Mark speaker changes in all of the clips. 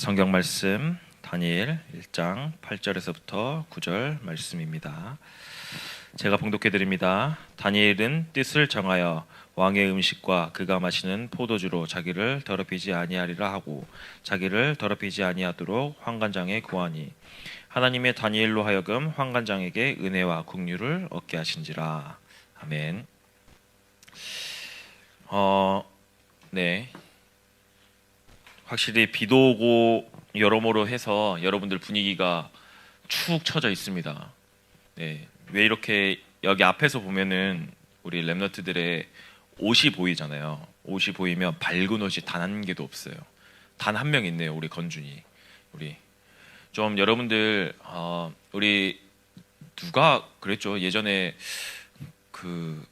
Speaker 1: 성경 말씀 다니엘 1장 8절에서부터 9절 말씀입니다. 제가 봉독해 드립니다. 다니엘은 뜻을 정하여 왕의 음식과 그가 마시는 포도주로 자기를 더럽히지 아니하리라 하고 자기를 더럽히지 아니하도록 환관장에 구하니 하나님의 다니엘로 하여금 환관장에게 은혜와 긍휼을 얻게 하신지라. 아멘. 네. 확실히 비도 오고 여러모로 해서 여러분들 분위기가 축 처져 있습니다. 네, 왜 이렇게 여기 앞에서 보면은 우리 랩너트들의 옷이 보이잖아요. 옷이 보이면 밝은 옷이 단 한 개도 없어요. 단 한 명 있네요. 우리 건준이. 우리 좀 여러분들 우리 누가 그랬죠? 예전에 그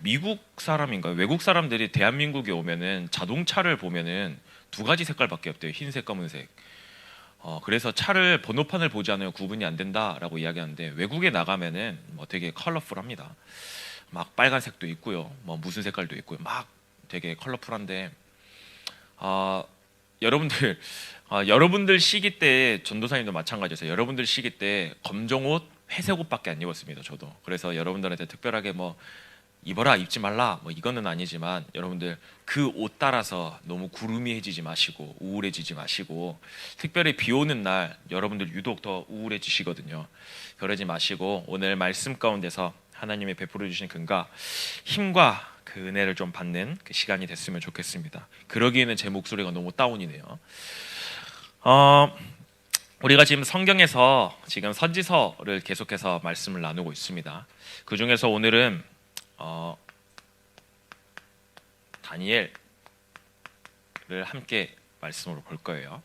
Speaker 1: 미국 사람인가 외국 사람들이 대한민국에 오면은 자동차를 보면은 두 가지 색깔밖에 없대요. 흰색, 검은색. 그래서 차를 번호판을 보지 않으면 구분이 안 된다라고 이야기하는데 외국에 나가면은 뭐 되게 컬러풀합니다. 막 빨간색도 있고요. 뭐 무슨 색깔도 있고요. 막 되게 컬러풀한데 여러분들 여러분들 시기 때 전도사님도 마찬가지였어요. 여러분들 시기 때 검정 옷, 회색 옷밖에 안 입었습니다. 저도. 그래서 여러분들한테 특별하게 뭐 입어라 입지 말라 뭐 이거는 아니지만 여러분들 그 옷 따라서 너무 구름이해지지 마시고 우울해지지 마시고 특별히 비 오는 날 여러분들 유독 더 우울해지시거든요. 그러지 마시고 오늘 말씀 가운데서 하나님이 베풀어 주신 근가 힘과 그 은혜를 좀 받는 그 시간이 됐으면 좋겠습니다. 그러기에는 제 목소리가 너무 다운이네요. 우리가 지금 성경에서 지금 선지서를 계속해서 말씀을 나누고 있습니다. 그 중에서 오늘은 다니엘을 함께 말씀으로 볼 거예요.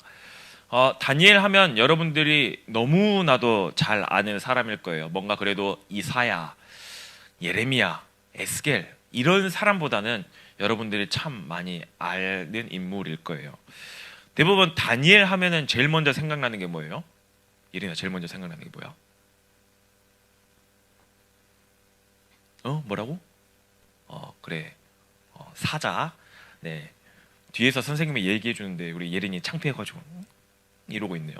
Speaker 1: 다니엘 하면 여러분들이 너무나도 잘 아는 사람일 거예요. 뭔가 그래도 이사야, 예레미야, 에스겔 이런 사람보다는 여러분들이 참 많이 아는 인물일 거예요. 대부분 다니엘 하면은 제일 먼저 생각나는 게 뭐예요? 예린아, 제일 먼저 생각나는 게 뭐야? 뭐라고? 그래. 사자. 네. 뒤에서 선생님이 얘기해 주는데 우리 예린이 창피해가지고 이러고 있네요.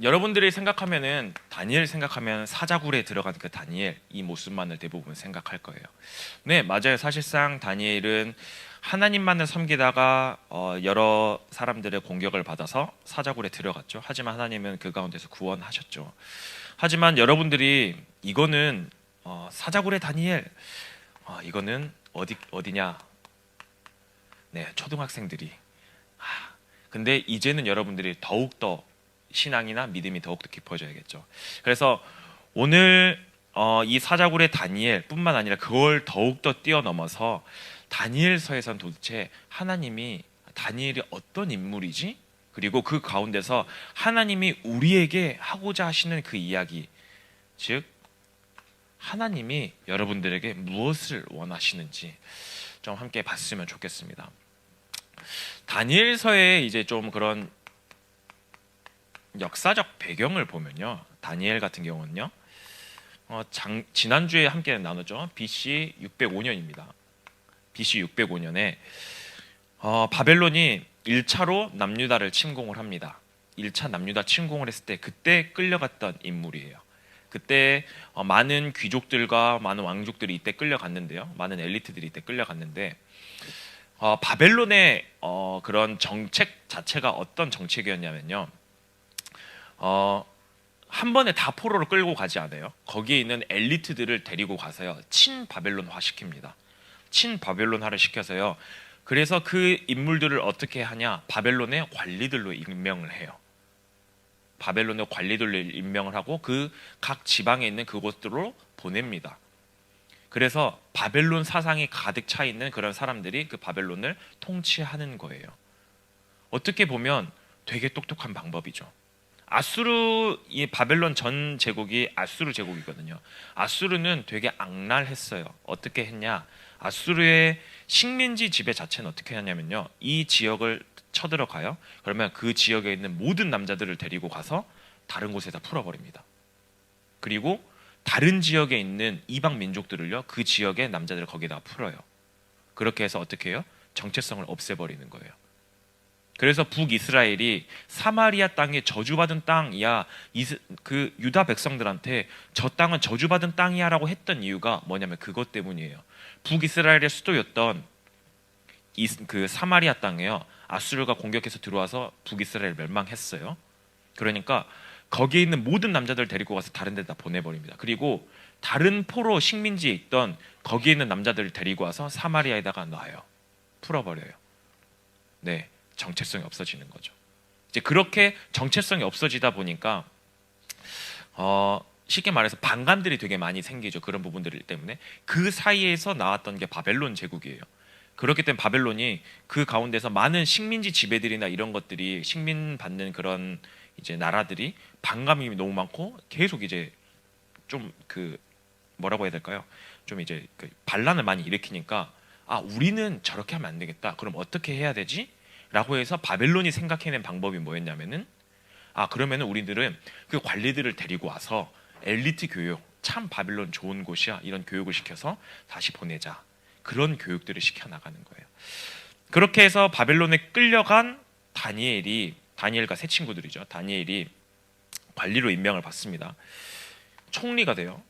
Speaker 1: 여러분들이 생각하면은 다니엘 생각하면 사자굴에 들어간 그 다니엘 이 모습만을 대부분 생각할 거예요. 네, 맞아요. 사실상 다니엘은 하나님만을 섬기다가 여러 사람들의 공격을 받아서 사자굴에 들어갔죠. 하지만 하나님은 그 가운데서 구원하셨죠. 하지만 여러분들이 이거는 사자굴의 다니엘 이거는 어디냐? 네, 초등학생들이. 근데 이제는 여러분들이 더욱더 신앙이나 믿음이 더욱더 깊어져야겠죠. 그래서 오늘 이 사자굴의 다니엘뿐만 아니라 그걸 더욱더 뛰어넘어서 다니엘서에선 도대체 하나님이 다니엘이 어떤 인물이지? 그리고 그 가운데서 하나님이 우리에게 하고자 하시는 그 이야기, 즉 하나님이 여러분들에게 무엇을 원하시는지 좀 함께 봤으면 좋겠습니다. 다니엘서에 이제 좀 그런 역사적 배경을 보면요, 다니엘 같은 경우는요, 지난주에 함께 나눴죠. BC 605년입니다. BC 605년에 바벨론이 1차로 남유다를 침공을 합니다. 1차 남유다 침공을 했을 때 그때 끌려갔던 인물이에요. 그때 많은 귀족들과 많은 왕족들이 이때 끌려갔는데요. 많은 엘리트들이 이때 끌려갔는데 바벨론의 그런 정책 자체가 어떤 정책이었냐면요. 한 번에 다 포로로 끌고 가지 않아요. 거기에 있는 엘리트들을 데리고 가서요. 친바벨론화 시킵니다. 친바벨론화를 시켜서요. 그래서 그 인물들을 어떻게 하냐? 바벨론의 관리들로 임명을 해요. 바벨론의 관리들로 임명을 하고 그 각 지방에 있는 그곳들로 보냅니다. 그래서 바벨론 사상이 가득 차 있는 그런 사람들이 그 바벨론을 통치하는 거예요. 어떻게 보면 되게 똑똑한 방법이죠. 아수르, 이 바벨론 전 제국이 아수르 제국이거든요. 아수르는 되게 악랄했어요. 어떻게 했냐? 아수르의 식민지 지배 자체는 어떻게 하냐면요, 이 지역을 쳐들어가요. 그러면 그 지역에 있는 모든 남자들을 데리고 가서 다른 곳에다 풀어버립니다. 그리고 다른 지역에 있는 이방 민족들을요, 그 지역의 남자들을 거기다 풀어요. 그렇게 해서 어떻게 해요? 정체성을 없애버리는 거예요. 그래서 북이스라엘이 사마리아 땅이 저주받은 땅이야, 그 유다 백성들한테 저 땅은 저주받은 땅이야라고 했던 이유가 뭐냐면 그것 때문이에요. 북이스라엘의 수도였던 그 사마리아 땅에요, 아수르가 공격해서 들어와서 북이스라엘 멸망했어요. 그러니까 거기에 있는 모든 남자들 데리고 가서 다른 데다 보내버립니다. 그리고 다른 포로 식민지에 있던 거기에 있는 남자들을 데리고 와서 사마리아에다가 놔요. 풀어버려요. 네, 정체성이 없어지는 거죠. 이제 그렇게 정체성이 없어지다 보니까 쉽게 말해서 반감들이 되게 많이 생기죠. 그런 부분들 때문에. 그 사이에서 나왔던 게 바벨론 제국이에요. 그렇기 때문에 바벨론이 그 가운데서 많은 식민지 지배들이나 이런 것들이, 식민받는 그런 이제 나라들이 반감이 너무 많고 계속 이제 좀 그 뭐라고 해야 될까요? 좀 이제 그 반란을 많이 일으키니까, 아, 우리는 저렇게 하면 안 되겠다. 그럼 어떻게 해야 되지? 라고 해서 바벨론이 생각해낸 방법이 뭐였냐면은, 아, 그러면은 우리들은 그 관리들을 데리고 와서 엘리트 교육, 참 바벨론 좋은 곳이야, 이런 교육을 시켜서 다시 보내자. 그런 교육들을 시켜나가는 거예요. 그렇게 해서 바벨론에 끌려간 다니엘과 세 친구들이죠. 다니엘이 관리로 임명을 받습니다. 총리가 돼요.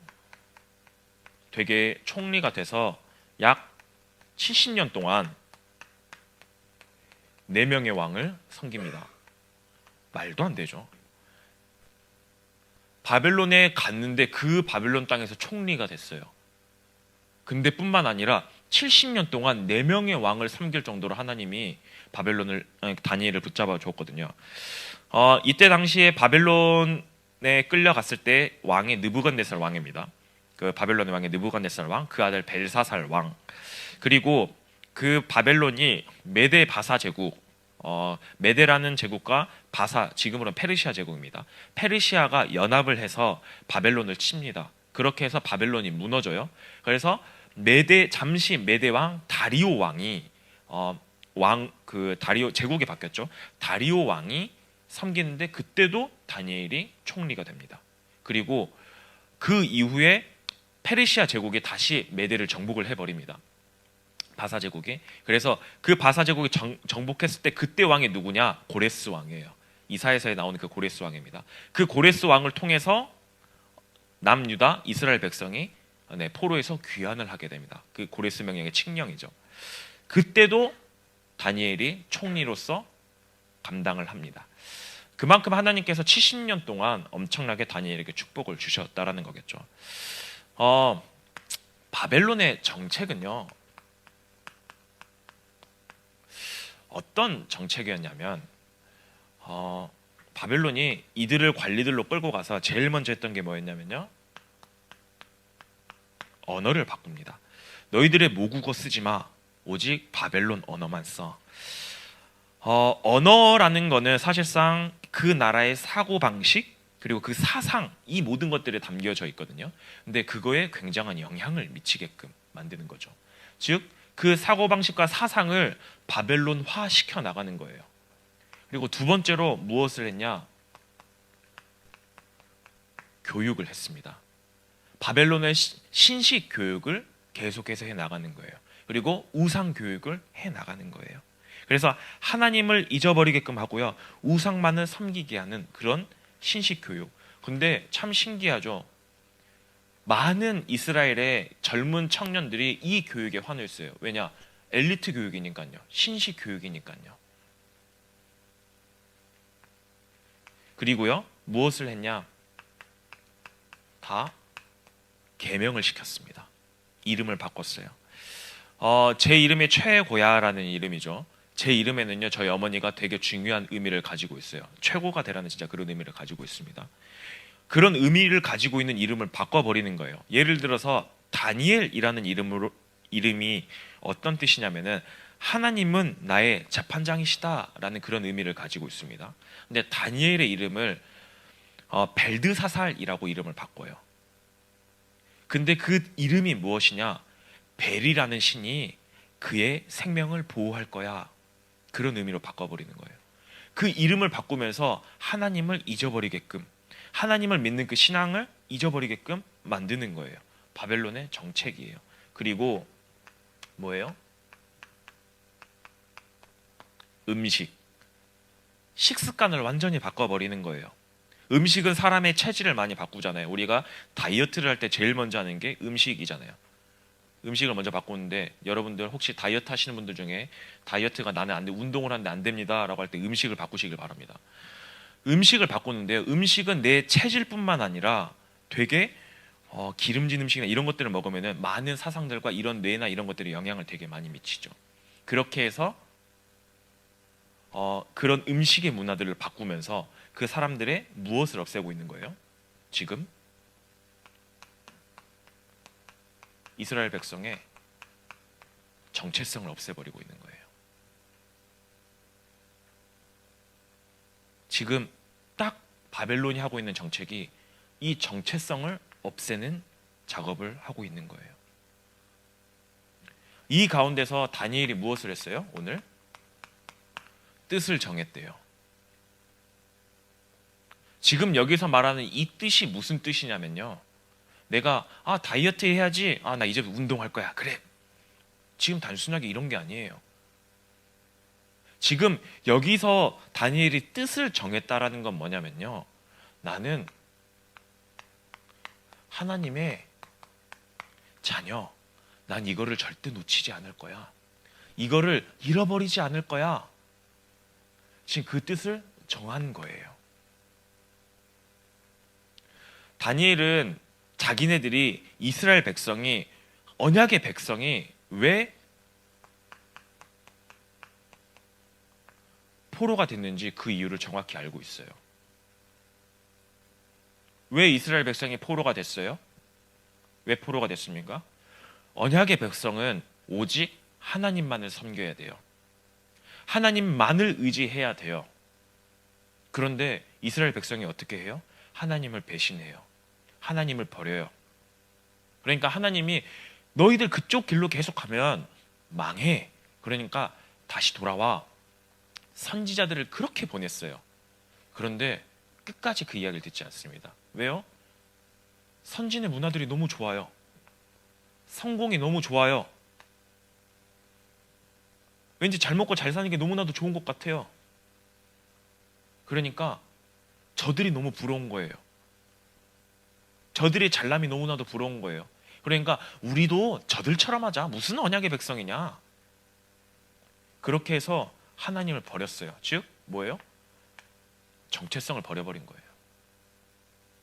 Speaker 1: 되게 총리가 돼서 약 70년 동안 4명의 왕을 섬깁니다. 말도 안 되죠. 바벨론에 갔는데 그 바벨론 땅에서 총리가 됐어요. 근데 뿐만 아니라 70년 동안 4명의 왕을 섬길 정도로 하나님이 다니엘을 붙잡아 줬거든요. 이때 당시에 바벨론에 끌려갔을 때 왕이 느부갓네살 왕입니다. 그 바벨론의 왕이 느부갓네살 왕, 그 아들 벨사살 왕, 그리고 그 바벨론이 메데 바사 제국, 메데라는 제국과 바사, 지금으로는 페르시아 제국입니다. 페르시아가 연합을 해서 바벨론을 칩니다. 그렇게 해서 바벨론이 무너져요. 그래서 잠시 메데 왕 다리오 왕이 다리오 제국이 바뀌었죠. 다리오 왕이 섬기는데 그때도 다니엘이 총리가 됩니다. 그리고 그 이후에 페르시아 제국이 다시 메데를 정복을 해버립니다. 바사 제국이. 그래서 그 바사 제국이 정복했을 때 그때 왕이 누구냐? 고레스 왕이에요. 이사야서에 나오는 그 고레스 왕입니다. 그 고레스 왕을 통해서 남유다 이스라엘 백성이 포로에서 귀환을 하게 됩니다. 그 고레스 명령의 칙령이죠. 그때도 다니엘이 총리로서 감당을 합니다. 그만큼 하나님께서 70년 동안 엄청나게 다니엘에게 축복을 주셨다라는 거겠죠. 바벨론의 정책은요, 어떤 정책이었냐면, 바벨론이 이들을 관리들로 끌고 가서 제일 먼저 했던 게 뭐였냐면요, 언어를 바꿉니다. 너희들의 모국어 쓰지 마. 오직 바벨론 언어만 써. 언어라는 거는 사실상 그 나라의 사고방식, 그리고 그 사상, 이 모든 것들이 담겨져 있거든요. 근데 그거에 굉장한 영향을 미치게끔 만드는 거죠. 즉, 그 사고방식과 사상을 바벨론화 시켜 나가는 거예요. 그리고 두 번째로 무엇을 했냐? 교육을 했습니다. 바벨론의 신식 교육을 계속해서 해 나가는 거예요. 그리고 우상 교육을 해 나가는 거예요. 그래서 하나님을 잊어버리게끔 하고요, 우상만을 섬기게 하는 그런 신식 교육. 근데 참 신기하죠. 많은 이스라엘의 젊은 청년들이 이 교육에 환호했어요. 왜냐? 엘리트 교육이니까요. 신식 교육이니까요. 그리고요, 무엇을 했냐? 다 계명을 시켰습니다. 이름을 바꿨어요. 제 이름이 최고야라는 이름이죠. 제 이름에는요, 저희 어머니가 되게 중요한 의미를 가지고 있어요. 최고가 되라는 진짜 그런 의미를 가지고 있습니다. 그런 의미를 가지고 있는 이름을 바꿔버리는 거예요. 예를 들어서 다니엘이라는 이름이 어떤 뜻이냐면은 하나님은 나의 재판장이시다라는 그런 의미를 가지고 있습니다. 근데 다니엘의 이름을 벨드사살이라고 이름을 바꿔요. 근데 그 이름이 무엇이냐? 벨이라는 신이 그의 생명을 보호할 거야. 그런 의미로 바꿔버리는 거예요. 그 이름을 바꾸면서 하나님을 잊어버리게끔, 하나님을 믿는 그 신앙을 잊어버리게끔 만드는 거예요. 바벨론의 정책이에요. 그리고 뭐예요? 음식. 식습관을 완전히 바꿔버리는 거예요. 음식은 사람의 체질을 많이 바꾸잖아요. 우리가 다이어트를 할 때 제일 먼저 하는 게 음식이잖아요. 음식을 먼저 바꾸는데, 여러분들 혹시 다이어트 하시는 분들 중에 다이어트가 나는 안 돼, 운동을 하는데 안 됩니다 라고 할 때 음식을 바꾸시길 바랍니다. 음식을 바꾸는데요, 음식은 내 체질뿐만 아니라 되게 기름진 음식이나 이런 것들을 먹으면 많은 사상들과 이런 뇌나 이런 것들이 영향을 되게 많이 미치죠. 그렇게 해서 그런 음식의 문화들을 바꾸면서 그 사람들의 무엇을 없애고 있는 거예요? 지금 이스라엘 백성의 정체성을 없애버리고 있는 거예요. 지금 딱 바벨론이 하고 있는 정책이 이 정체성을 없애는 작업을 하고 있는 거예요. 이 가운데서 다니엘이 무엇을 했어요? 오늘 뜻을 정했대요. 지금 여기서 말하는 이 뜻이 무슨 뜻이냐면요, 내가 다이어트 해야지, 나 이제 운동할 거야, 그래. 지금 단순하게 이런 게 아니에요. 지금 여기서 다니엘이 뜻을 정했다라는 건 뭐냐면요, 나는 하나님의 자녀, 난 이거를 절대 놓치지 않을 거야, 이거를 잃어버리지 않을 거야. 지금 그 뜻을 정한 거예요. 다니엘은 자기네들이, 이스라엘 백성이, 언약의 백성이 왜 포로가 됐는지 그 이유를 정확히 알고 있어요. 왜 이스라엘 백성이 포로가 됐어요? 왜 포로가 됐습니까? 언약의 백성은 오직 하나님만을 섬겨야 돼요. 하나님만을 의지해야 돼요. 그런데 이스라엘 백성이 어떻게 해요? 하나님을 배신해요. 하나님을 버려요. 그러니까 하나님이 너희들 그쪽 길로 계속 가면 망해, 그러니까 다시 돌아와. 선지자들을 그렇게 보냈어요. 그런데 끝까지 그 이야기를 듣지 않습니다. 왜요? 선진의 문화들이 너무 좋아요. 성공이 너무 좋아요. 왠지 잘 먹고 잘 사는 게 너무나도 좋은 것 같아요. 그러니까 저들이 너무 부러운 거예요. 저들의 잘남이 너무나도 부러운 거예요. 그러니까 우리도 저들처럼 하자. 무슨 언약의 백성이냐. 그렇게 해서 하나님을 버렸어요. 즉 뭐예요? 정체성을 버려버린 거예요.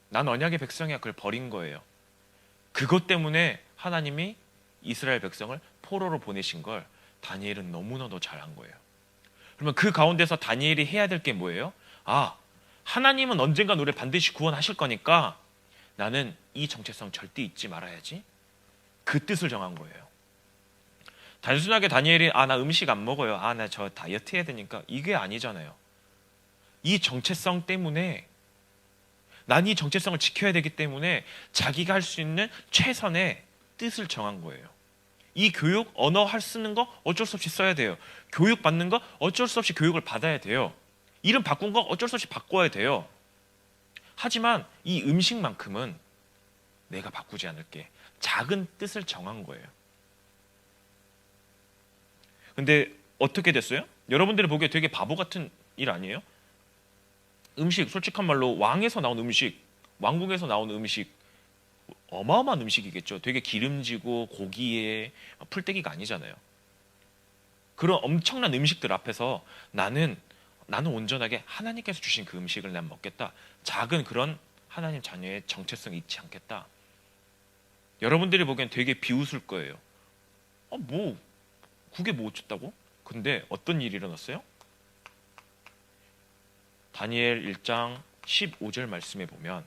Speaker 1: 난 언약의 백성이야. 그걸 버린 거예요. 그것 때문에 하나님이 이스라엘 백성을 포로로 보내신 걸 다니엘은 너무나도 잘한 거예요. 그러면 그 가운데서 다니엘이 해야 될 게 뭐예요? 하나님은 언젠가 우리를 반드시 구원하실 거니까 나는 이 정체성 절대 잊지 말아야지. 그 뜻을 정한 거예요. 단순하게 다니엘이 나 음식 안 먹어요, 나 저 다이어트 해야 되니까, 이게 아니잖아요. 이 정체성 때문에, 난 이 정체성을 지켜야 되기 때문에 자기가 할 수 있는 최선의 뜻을 정한 거예요. 이 교육, 언어 쓰는 거 어쩔 수 없이 써야 돼요. 교육 받는 거 어쩔 수 없이 교육을 받아야 돼요. 이름 바꾼 거 어쩔 수 없이 바꿔야 돼요. 하지만 이 음식만큼은 내가 바꾸지 않을게. 작은 뜻을 정한 거예요. 근데 어떻게 됐어요? 여러분들이 보기에 되게 바보 같은 일 아니에요? 음식, 솔직한 말로 왕에서 나온 음식, 왕궁에서 나온 음식, 어마어마한 음식이겠죠. 되게 기름지고 고기에 풀떼기가 아니잖아요. 그런 엄청난 음식들 앞에서 나는 온전하게 하나님께서 주신 그 음식을 난 먹겠다. 작은 그런 하나님 자녀의 정체성 잊지 않겠다. 여러분들이 보기엔 되게 비웃을 거예요. 그게 뭐 어쨌다고? 근데 어떤 일이 일어났어요? 다니엘 1장 15절 말씀에 보면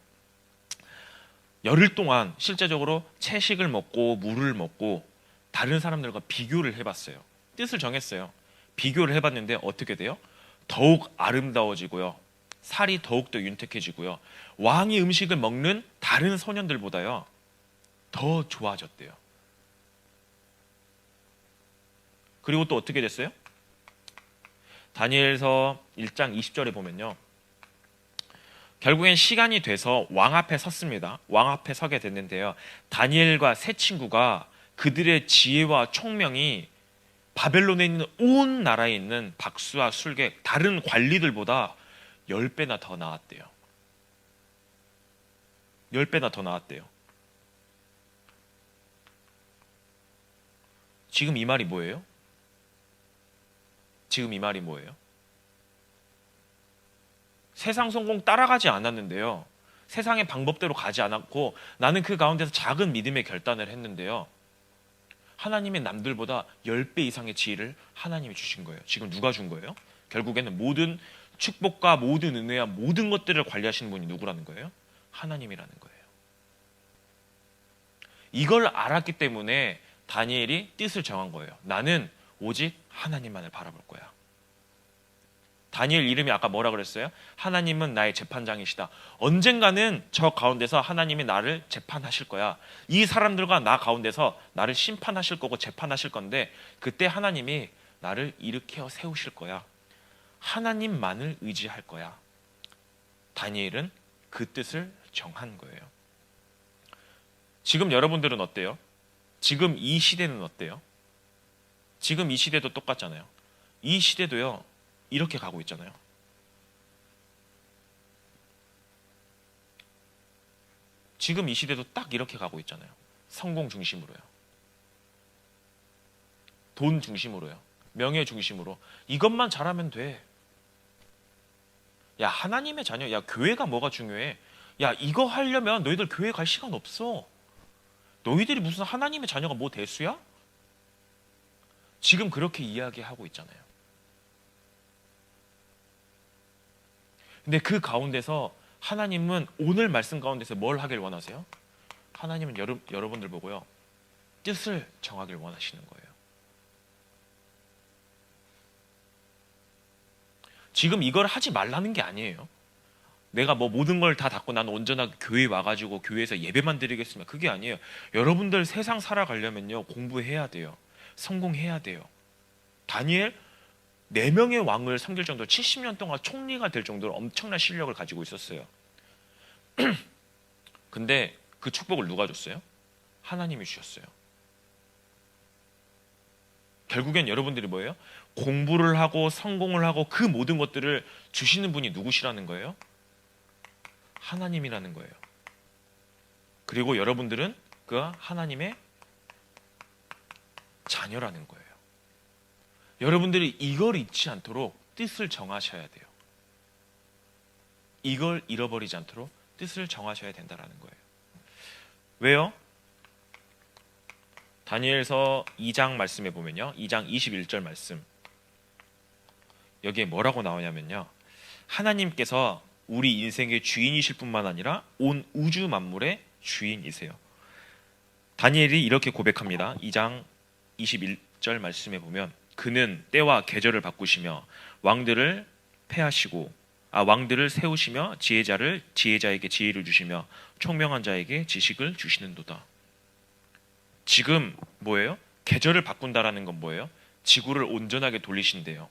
Speaker 1: 열흘 동안 실제적으로 채식을 먹고 물을 먹고 다른 사람들과 비교를 해봤어요. 뜻을 정했어요. 비교를 해봤는데 어떻게 돼요? 더욱 아름다워지고요. 살이 더욱더 윤택해지고요. 왕이 음식을 먹는 다른 소년들보다요 더 좋아졌대요. 그리고 또 어떻게 됐어요? 다니엘서 1장 20절에 보면요, 결국엔 시간이 돼서 왕 앞에 섰습니다. 왕 앞에 서게 됐는데요, 다니엘과 세 친구가 그들의 지혜와 총명이 바벨론에 있는 온 나라에 있는 박수와 술객, 다른 관리들보다 10배나 더 나았대요. 10배나 더 나았대요. 지금 이 말이 뭐예요? 지금 이 말이 뭐예요? 세상 성공 따라가지 않았는데요. 세상의 방법대로 가지 않았고 나는 그 가운데서 작은 믿음의 결단을 했는데요. 하나님의 남들보다 10배 이상의 지혜를 하나님이 주신 거예요. 지금 누가 준 거예요? 결국에는 모든 축복과 모든 은혜와 모든 것들을 관리하시는 분이 누구라는 거예요? 하나님이라는 거예요. 이걸 알았기 때문에 다니엘이 뜻을 정한 거예요. 나는 오직 하나님만을 바라볼 거야. 다니엘 이름이 아까 뭐라 그랬어요? 하나님은 나의 재판장이시다. 언젠가는 저 가운데서 하나님이 나를 재판하실 거야. 이 사람들과 나 가운데서 나를 심판하실 거고 재판하실 건데 그때 하나님이 나를 일으켜 세우실 거야. 하나님만을 의지할 거야. 다니엘은 그 뜻을 정한 거예요. 지금 여러분들은 어때요? 지금 이 시대는 어때요? 지금 이 시대도 똑같잖아요. 이 시대도요. 이렇게 가고 있잖아요. 지금 이 시대도 딱 이렇게 가고 있잖아요. 성공 중심으로요. 돈 중심으로요. 명예 중심으로. 이것만 잘하면 돼. 야, 하나님의 자녀. 야, 교회가 뭐가 중요해? 야, 이거 하려면 너희들 교회 갈 시간 없어. 너희들이 무슨 하나님의 자녀가 뭐 대수야? 지금 그렇게 이야기하고 있잖아요. 근데 그 가운데서 하나님은 오늘 말씀 가운데서 뭘 하길 원하세요? 하나님은 여러분들 보고요. 뜻을 정하길 원하시는 거예요. 지금 이걸 하지 말라는 게 아니에요. 내가 뭐 모든 걸 다 닫고 나는 온전하게 교회에 와가지고 교회에서 예배만 드리겠습니다. 그게 아니에요. 여러분들 세상 살아가려면요. 공부해야 돼요. 성공해야 돼요. 다니엘 4명의 왕을 섬길 정도로 70년 동안 총리가 될 정도로 엄청난 실력을 가지고 있었어요. 근데 그 축복을 누가 줬어요? 하나님이 주셨어요. 결국엔 여러분들이 뭐예요? 공부를 하고 성공을 하고 그 모든 것들을 주시는 분이 누구시라는 거예요? 하나님이라는 거예요. 그리고 여러분들은 그 하나님의 자녀라는 거예요. 여러분들이 이걸 잊지 않도록 뜻을 정하셔야 돼요. 이걸 잃어버리지 않도록 뜻을 정하셔야 된다는 거예요. 왜요? 다니엘서 2장 말씀에 보면요. 2장 21절 말씀. 여기에 뭐라고 나오냐면요. 하나님께서 우리 인생의 주인이실 뿐만 아니라 온 우주 만물의 주인이세요. 다니엘이 이렇게 고백합니다. 2장 21절 말씀에 보면 그는 때와 계절을 바꾸시며 왕들을 세우시며 지혜자에게 지혜를 주시며 총명한 자에게 지식을 주시는도다. 지금 뭐예요? 계절을 바꾼다라는 건 뭐예요? 지구를 온전하게 돌리신대요.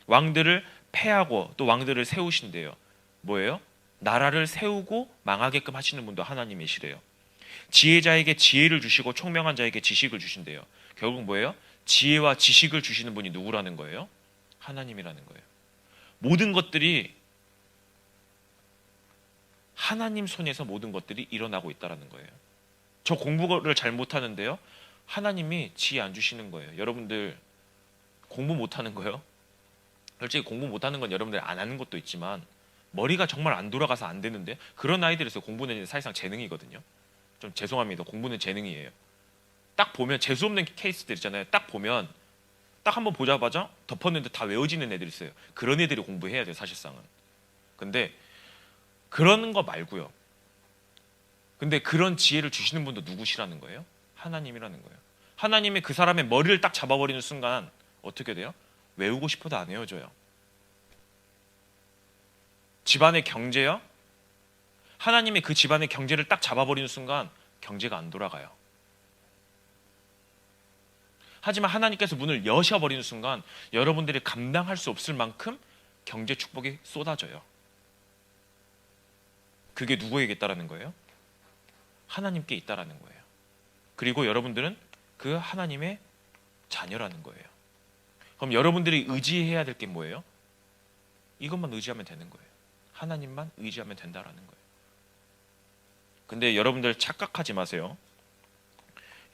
Speaker 1: 왕들을 패하고 또 왕들을 세우신대요. 뭐예요? 나라를 세우고 망하게끔 하시는 분도 하나님이시래요. 지혜자에게 지혜를 주시고 총명한 자에게 지식을 주신대요. 결국 뭐예요? 지혜와 지식을 주시는 분이 누구라는 거예요? 하나님이라는 거예요. 모든 것들이 하나님 손에서 모든 것들이 일어나고 있다는 거예요. 저 공부를 잘 못하는데요. 하나님이 지혜 안 주시는 거예요. 여러분들 공부 못하는 거예요? 솔직히 공부 못하는 건 여러분들이 안 하는 것도 있지만 머리가 정말 안 돌아가서 안 되는데 그런 아이들에서 공부는 사실상 재능이거든요. 좀 죄송합니다. 공부는 재능이에요. 딱 보면 재수없는 케이스들 있잖아요. 딱 보면 딱 한번 보자마자 덮었는데 다 외워지는 애들이 있어요. 그런 애들이 공부해야 돼요. 사실상은. 근데 그런 거 말고요. 근데 그런 지혜를 주시는 분도 누구시라는 거예요? 하나님이라는 거예요. 하나님이 그 사람의 머리를 딱 잡아버리는 순간 어떻게 돼요? 외우고 싶어도 안 외워져요. 집안의 경제요? 하나님이 그 집안의 경제를 딱 잡아버리는 순간 경제가 안 돌아가요. 하지만 하나님께서 문을 여셔버리는 순간 여러분들이 감당할 수 없을 만큼 경제 축복이 쏟아져요. 그게 누구에게 있다라는 거예요? 하나님께 있다라는 거예요. 그리고 여러분들은 그 하나님의 자녀라는 거예요. 그럼 여러분들이 의지해야 될 게 뭐예요? 이것만 의지하면 되는 거예요. 하나님만 의지하면 된다라는 거예요. 근데 여러분들 착각하지 마세요.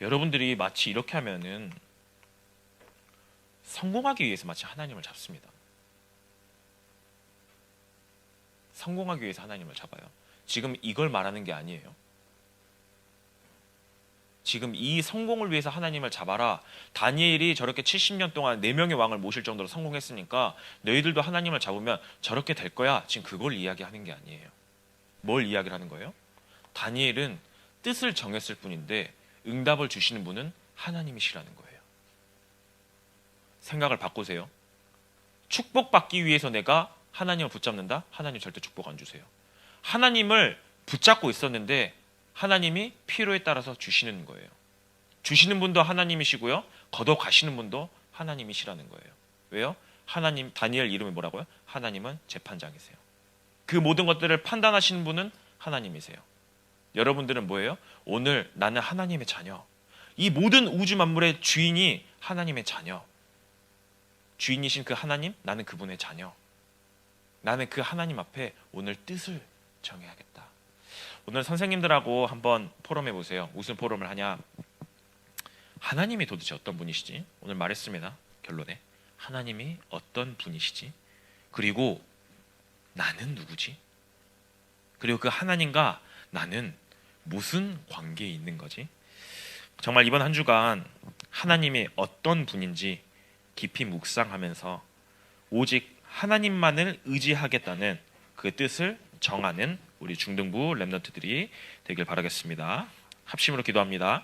Speaker 1: 여러분들이 마치 이렇게 하면은 성공하기 위해서 마치 하나님을 잡습니다. 성공하기 위해서 하나님을 잡아요. 지금 이걸 말하는 게 아니에요. 지금 이 성공을 위해서 하나님을 잡아라. 다니엘이 저렇게 70년 동안 4명의 왕을 모실 정도로 성공했으니까 너희들도 하나님을 잡으면 저렇게 될 거야. 지금 그걸 이야기하는 게 아니에요. 뭘 이야기를 하는 거예요? 다니엘은 뜻을 정했을 뿐인데 응답을 주시는 분은 하나님이시라는 거예요. 생각을 바꾸세요. 축복받기 위해서 내가 하나님을 붙잡는다? 하나님 절대 축복 안 주세요. 하나님을 붙잡고 있었는데 하나님이 필요에 따라서 주시는 거예요. 주시는 분도 하나님이시고요. 걷어 가시는 분도 하나님이시라는 거예요. 왜요? 하나님, 다니엘 이름이 뭐라고요? 하나님은 재판장이세요. 그 모든 것들을 판단하시는 분은 하나님이세요. 여러분들은 뭐예요? 오늘 나는 하나님의 자녀. 이 모든 우주 만물의 주인이 하나님의 자녀. 주인이신 그 하나님, 나는 그분의 자녀. 나는 그 하나님 앞에 오늘 뜻을 정해야겠다. 오늘 선생님들하고 한번 포럼해 보세요. 무슨 포럼을 하냐? 하나님이 도대체 어떤 분이시지? 오늘 말했습니다. 결론에 하나님이 어떤 분이시지? 그리고 나는 누구지? 그리고 그 하나님과 나는 무슨 관계에 있는 거지? 정말 이번 한 주간 하나님이 어떤 분인지 깊이 묵상하면서 오직 하나님만을 의지하겠다는 그 뜻을 정하는 우리 중등부 렘넌트들이 되길 바라겠습니다. 합심으로 기도합니다.